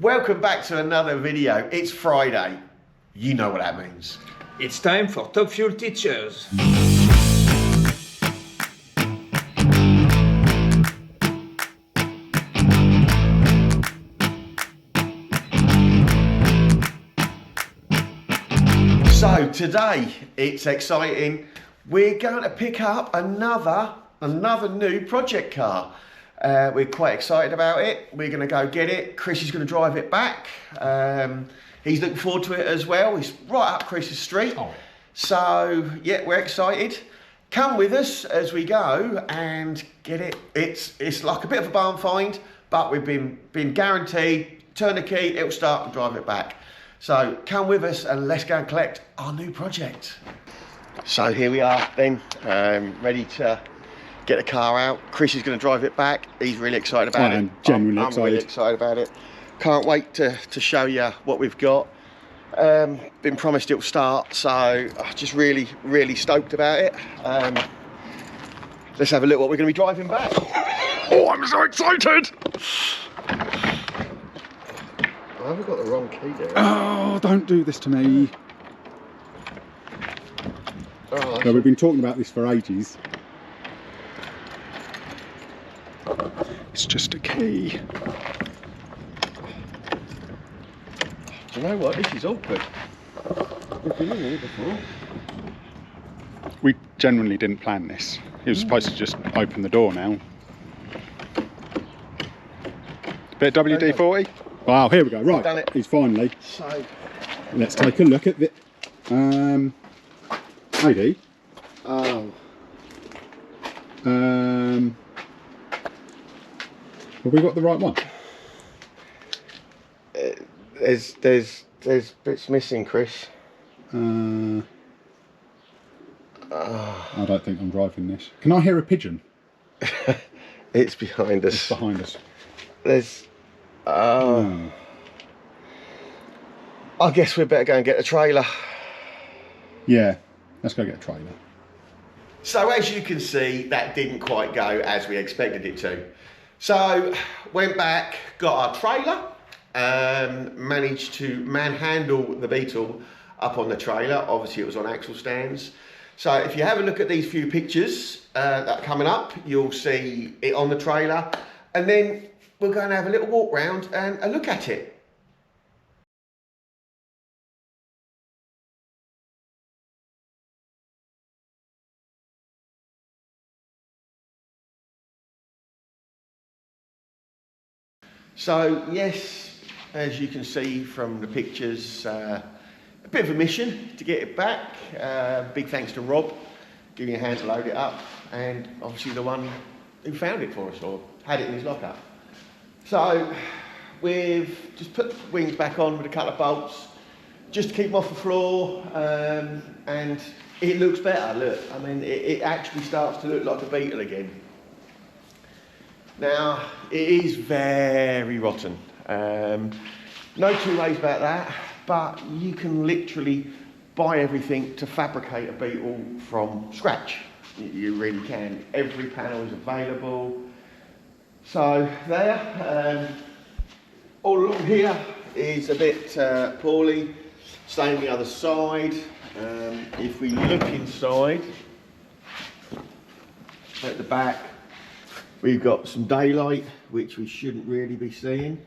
Welcome back to another video. It's Friday. You know what that means. It's time for Top Fuel Teachers. So today, it's exciting. We're going to pick up another new project car. We're quite excited about it. We're going to go get it. Chris is going to drive it back. He's looking forward to it as well. He's right up Chris's street. Oh. So yeah, we're excited. Come with us as we go and get it. It's like a bit of a barn find, but we've been guaranteed. Turn the key, it'll start and drive it back. So come with us and let's go and collect our new project. So here we are then, ready to get the car out. Chris is going to drive it back. He's really excited about it. I'm genuinely excited. I'm really excited about it. Can't wait to show you what we've got. Been promised it'll start, so I'm just really stoked about it. Let's have a look what we're going to be driving back. Oh, I'm so excited! I haven't got the wrong key there. Oh, don't do this to me. Oh, no, we've been talking about this for ages. It's just a key. Do you know what? This is awkward. We've been in here before. We genuinely didn't plan this. He was supposed to just open the door now. Bit of WD-40. Wow, here we go. Right, done it. He's finally. So Let's take a look at the ID. Oh. Have we got the right one? There's bits missing, Chris. I don't think I'm driving this. Can I hear a pigeon? It's behind us. It's behind us. There's. I guess we better go and get the trailer. Yeah, let's go get a trailer. So as you can see, that didn't quite go as we expected it to. So went back, got our trailer, managed to manhandle the Beetle up on the trailer. Obviously it was on axle stands. So if you have a look at these few pictures that are coming up, you'll see it on the trailer. And then we're going to have a little walk round and a look at it. So yes, as you can see from the pictures, a bit of a mission to get it back. Big thanks to Rob, giving a hand to load it up, and obviously the one who found it for us or had it in his lockup. So we've just put the wings back on with a couple of bolts, just to keep them off the floor, and it looks better. Look, I mean, it actually starts to look like a Beetle again. Now, it is very rotten. No two ways about that, but you can literally buy everything to fabricate a Beetle from scratch. You really can. Every panel is available. So there, all along here is a bit poorly. Same on the other side. If we look inside, at the back, we've got some daylight, which we shouldn't really be seeing.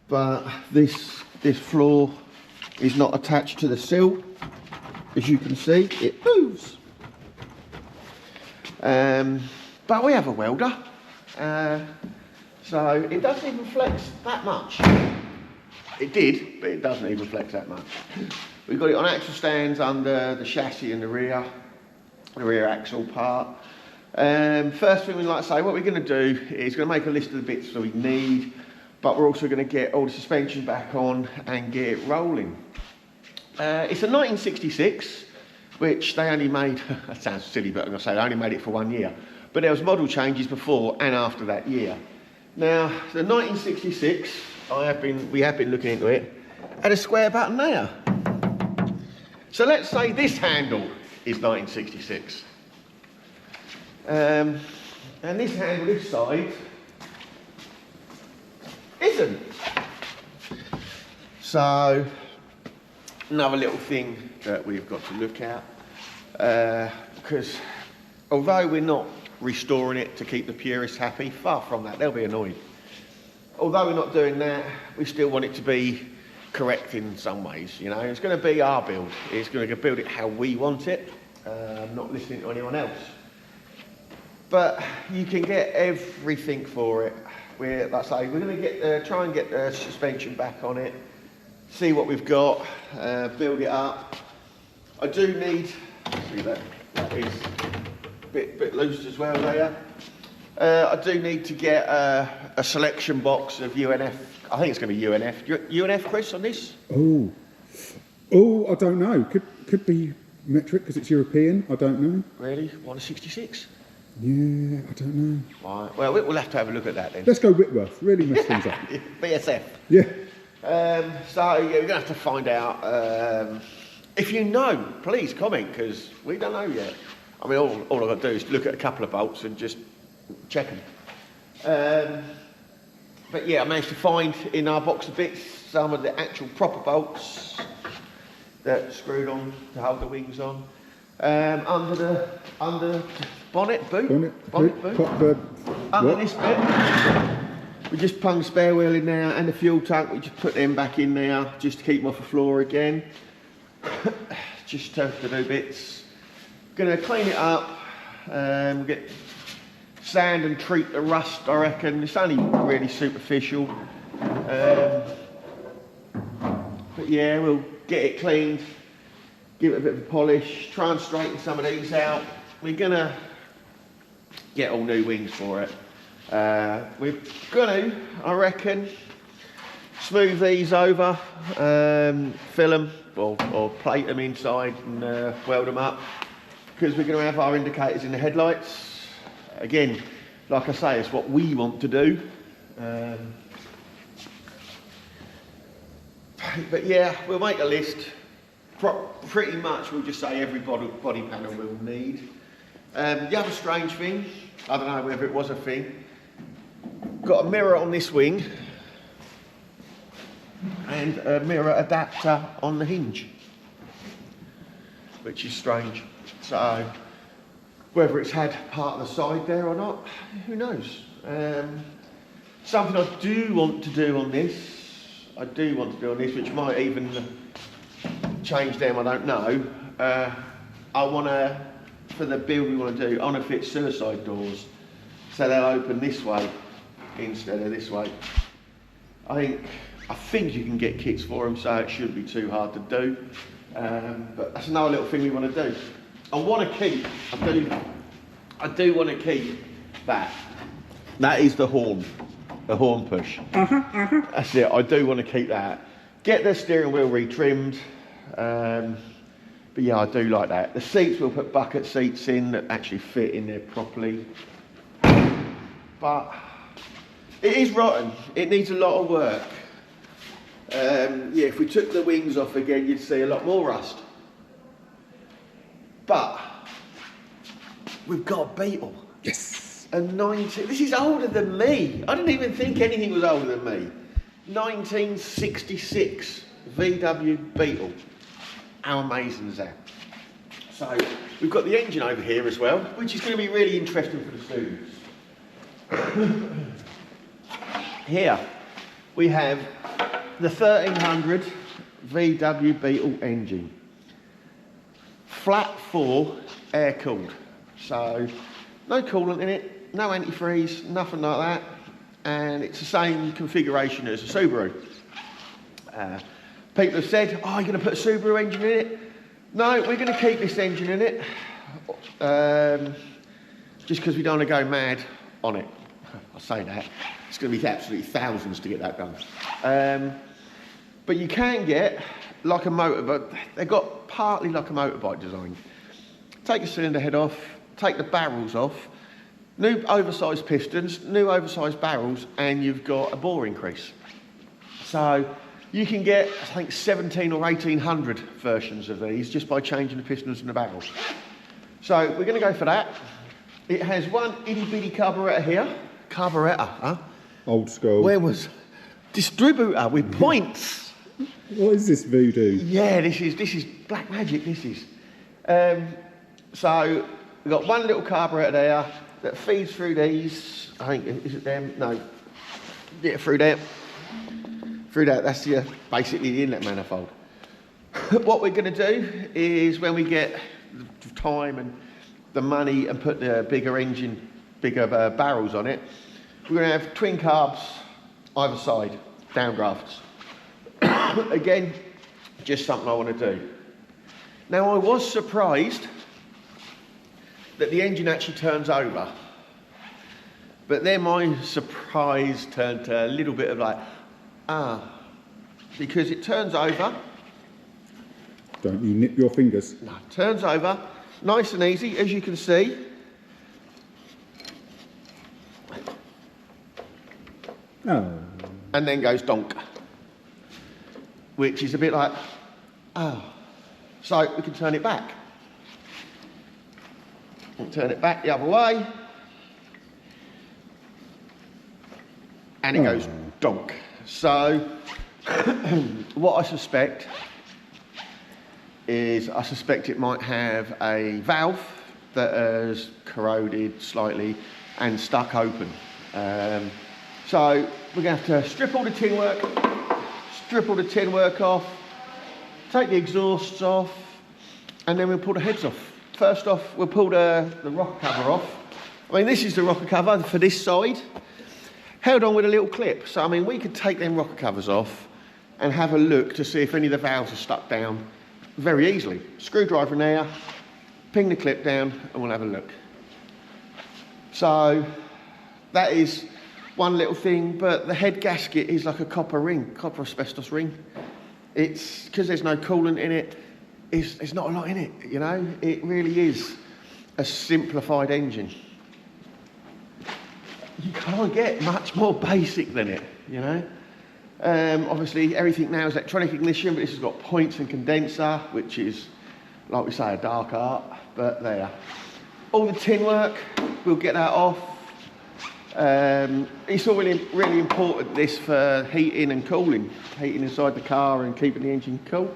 But this floor is not attached to the sill. As you can see, it moves. But we have a welder. So it doesn't even flex that much. It did, but it doesn't even flex that much. We've got it on axle stands under the chassis and the rear axle part. First thing we'd like to say, what we're going to do is going to make a list of the bits that we need, but we're also going to get all the suspension back on and get it rolling. It's a 1966, which they only made, that sounds silly, but I'm going to say they only made it for 1 year. But there was model changes before and after that year. Now, the 1966, we have been looking into it, had a square button there. So let's say this handle is 1966. And this handle this side isn't. So another little thing that we've got to look at, because although we're not restoring it to keep the purists happy, far from that, they'll be annoyed. Although we're not doing that, we still want it to be correct in some ways, you know. It's going to be our build. It's going to build it how we want it, not listening to anyone else. But you can get everything for it. Like I say, we're going to try and get the suspension back on it, see what we've got, build it up. I do need, see that is a bit loose as well there. I do need to get a selection box of UNF. I think it's going to be UNF. UNF, Chris, on this? Oh, I don't know. Could be metric because it's European. I don't know. Really? 166? Yeah, I don't know. Right. Well, we'll have to have a look at that then. Let's go Whitworth. Really mess things up. BSF. Yeah. So yeah, we're going to have to find out. If you know, please comment, because we don't know yet. I mean, all I've got to do is look at a couple of bolts and just check them. But yeah, I managed to find in our box of bits some of the actual proper bolts that screwed on to hold the wings on. Under the bonnet boot. Under this bit, we just plunged spare wheel in there and the fuel tank. We just put them back in there just to keep them off the floor again. Just to do bits. Gonna clean it up. We'll get sand and treat the rust, I reckon. It's only really superficial. But yeah, we'll get it cleaned, give it a bit of a polish, try and straighten some of these out. We're gonna get all new wings for it. We're gonna, I reckon, smooth these over, fill them or plate them inside and weld them up, because we're going to have our indicators in the headlights. Again, like I say, it's what we want to do. But yeah, we'll make a list. Pretty much we'll just say every body panel we'll need. The other strange thing, I don't know whether it was a thing, got a mirror on this wing and a mirror adapter on the hinge, which is strange. So whether it's had part of the side there or not, who knows. Something I do want to do on this, which might even change them, I don't know. I want to, for the build we want to do, I want to fit suicide doors so they'll open this way instead of this way. I think you can get kits for them, so it shouldn't be too hard to do. But that's another little thing we want to do. I want to keep, I do want to keep that. That is the horn push. That's it, I do want to keep that. Get the steering wheel retrimmed. But yeah, I do like that. The seats, we'll put bucket seats in that actually fit in there properly. But it is rotten. It needs a lot of work. Yeah, if we took the wings off again, you'd see a lot more rust. But we've got a Beetle. Yes. A 19. This is older than me. I didn't even think anything was older than me. 1966 VW Beetle. How amazing is that? So we've got the engine over here as well, which is going to be really interesting for the students. Here we have the 1300 VW Beetle engine. Flat 4 air cooled. So no coolant in it, no antifreeze, nothing like that. And it's the same configuration as a Subaru. People have said, oh, you're going to put a Subaru engine in it? No, we're going to keep this engine in it. Just because we don't want to go mad on it. I say that. It's going to be absolutely thousands to get that done. But you can get like a motorbike. They've got partly like a motorbike design. Take the cylinder head off, take the barrels off, new oversized pistons, new oversized barrels, and you've got a bore increase. So you can get, I think, 17 or 1800 versions of these just by changing the pistons and the barrels. So we're going to go for that. It has one itty bitty carburettor here. Carburettor, huh? Old school. Where was distributor with points? What is this voodoo? Yeah, this is black magic. This is. So we've got one little carburetor there that feeds through these. I think is it them? No. Yeah, through there. Through that. That's basically the inlet manifold. What we're going to do is when we get the time and the money and put the bigger barrels on it, we're going to have twin carbs either side, downdrafts. Again, just something I want to do. Now I was surprised that the engine actually turns over, but then my surprise turned to a little bit of like, because it turns over. Don't you nip your fingers. No, turns over, nice and easy, as you can see. Oh. And then goes donk, which is a bit like, So we can turn it back. And turn it back the other way. And it goes donk. So what I suspect is it might have a valve that has corroded slightly and stuck open. So we're going to have to strip all the tin work off, take the exhausts off, and then we'll pull the heads off. First off, we'll pull the rocker cover off. I mean, this is the rocker cover for this side, held on with a little clip. So, I mean, we could take them rocker covers off and have a look to see if any of the valves are stuck down very easily. Screwdriver in there, ping the clip down, and we'll have a look. So, that is one little thing, but the head gasket is like a copper asbestos ring. It's because there's no coolant in it, there's not a lot in it, you know. It really is a simplified engine. You can't get much more basic than it, you know. Obviously everything now is electronic ignition, but this has got points and condenser, which is, like we say, a dark art, but there. All the tin work, we'll get that off. It's all really important, this, for heating and cooling, heating inside the car and keeping the engine cool.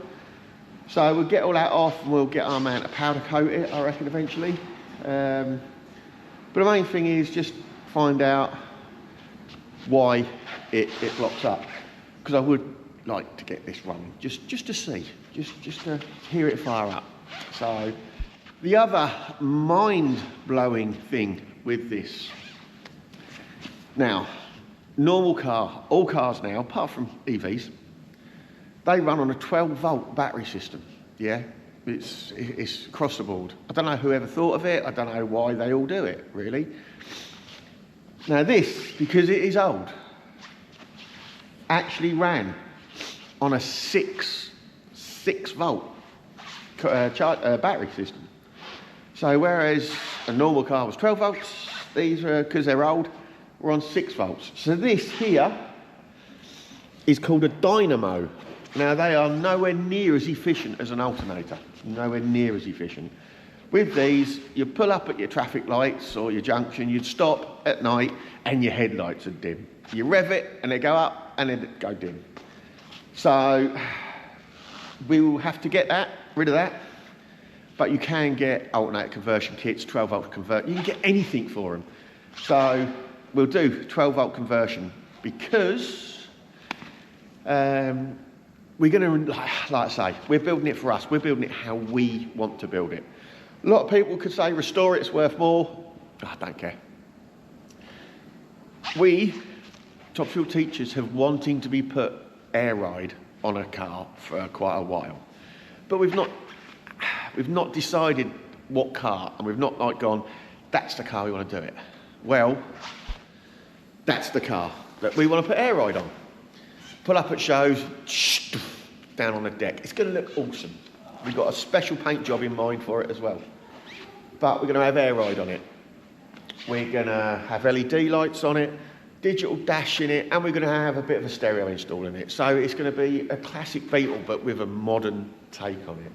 So we'll get all that off and we'll get our man to powder coat it, I reckon, eventually. But the main thing is just find out why it blocks up, because I would like to get this running, just to see, just to hear it fire up. So the other mind-blowing thing with this. Now, normal car, all cars now, apart from EVs, they run on a 12-volt battery system, yeah? It's across the board. I don't know whoever thought of it, I don't know why they all do it, really. Now this, because it is old, actually ran on a 6-volt battery system. So whereas a normal car was 12 volts, these are, because they're old, we're on 6 volts. So this here is called a dynamo. Now they are nowhere near as efficient as an alternator, nowhere near as efficient. With these, you pull up at your traffic lights or your junction, you'd stop at night and your headlights are dim. You rev it and they go up and then go dim. So we will have to get rid of that, but you can get alternator conversion kits, 12 volt convert, you can get anything for them. So we'll do 12 volt conversion because we're going to, like I say, we're building it for us. We're building it how we want to build it. A lot of people could say, restore it, it's worth more. I don't care. We, Top Fuel teachers, have wanting to be put air ride on a car for quite a while. But we've not decided what car, and we've not like gone, that's the car we want to do it. Well, that's the car that we want to put air ride on. Pull up at shows, down on the deck. It's going to look awesome. We've got a special paint job in mind for it as well. But we're going to have air ride on it. We're going to have LED lights on it, digital dash in it, and we're going to have a bit of a stereo install in it. So it's going to be a classic Beetle, but with a modern take on it.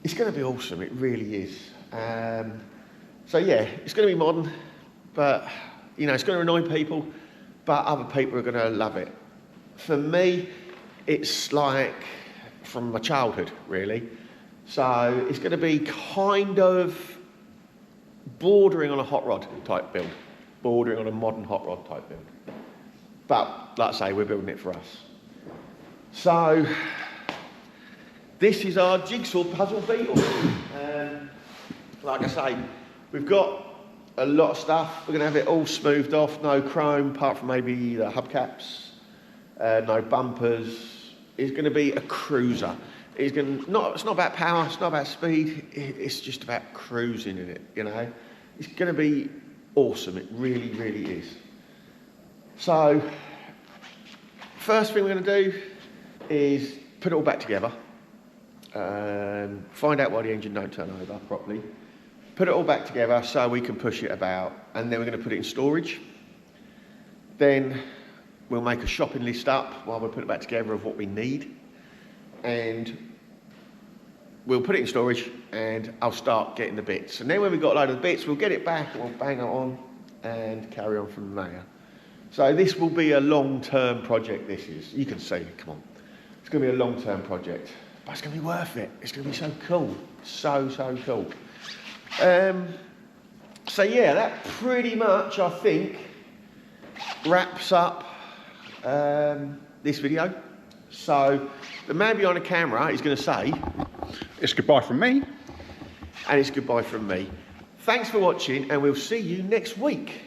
It's going to be awesome, it really is. So yeah, it's going to be modern, but you know, it's going to annoy people, but other people are going to love it. For me, it's like from my childhood, really. So it's going to be kind of bordering on a hot rod type build, bordering on a modern hot rod type build. But like I say, we're building it for us. So this is our jigsaw puzzle beetle. Like I say, we've got a lot of stuff. We're going to have it all smoothed off, no chrome, apart from maybe the hubcaps, no bumpers. It's going to be a cruiser. It's not about power, it's not about speed, it's just about cruising in it, you know. It's going to be awesome, it really, really is. So, first thing we're going to do is put it all back together, find out why the engine don't turn over properly, put it all back together so we can push it about, and then we're going to put it in storage. Then we'll make a shopping list up while we put it back together of what we need, and we'll put it in storage and I'll start getting the bits. And then when we've got a load of the bits, we'll get it back and we'll bang it on and carry on from there. So this will be a long-term project, this is. You can see, come on. It's going to be a long-term project, but it's going to be worth it. It's going to be so cool. So, so cool. So yeah, that pretty much, I think, wraps up this video. So the man behind the camera is going to say, It's goodbye from me. and it's goodbye from me. Thanks for watching, and we'll see you next week.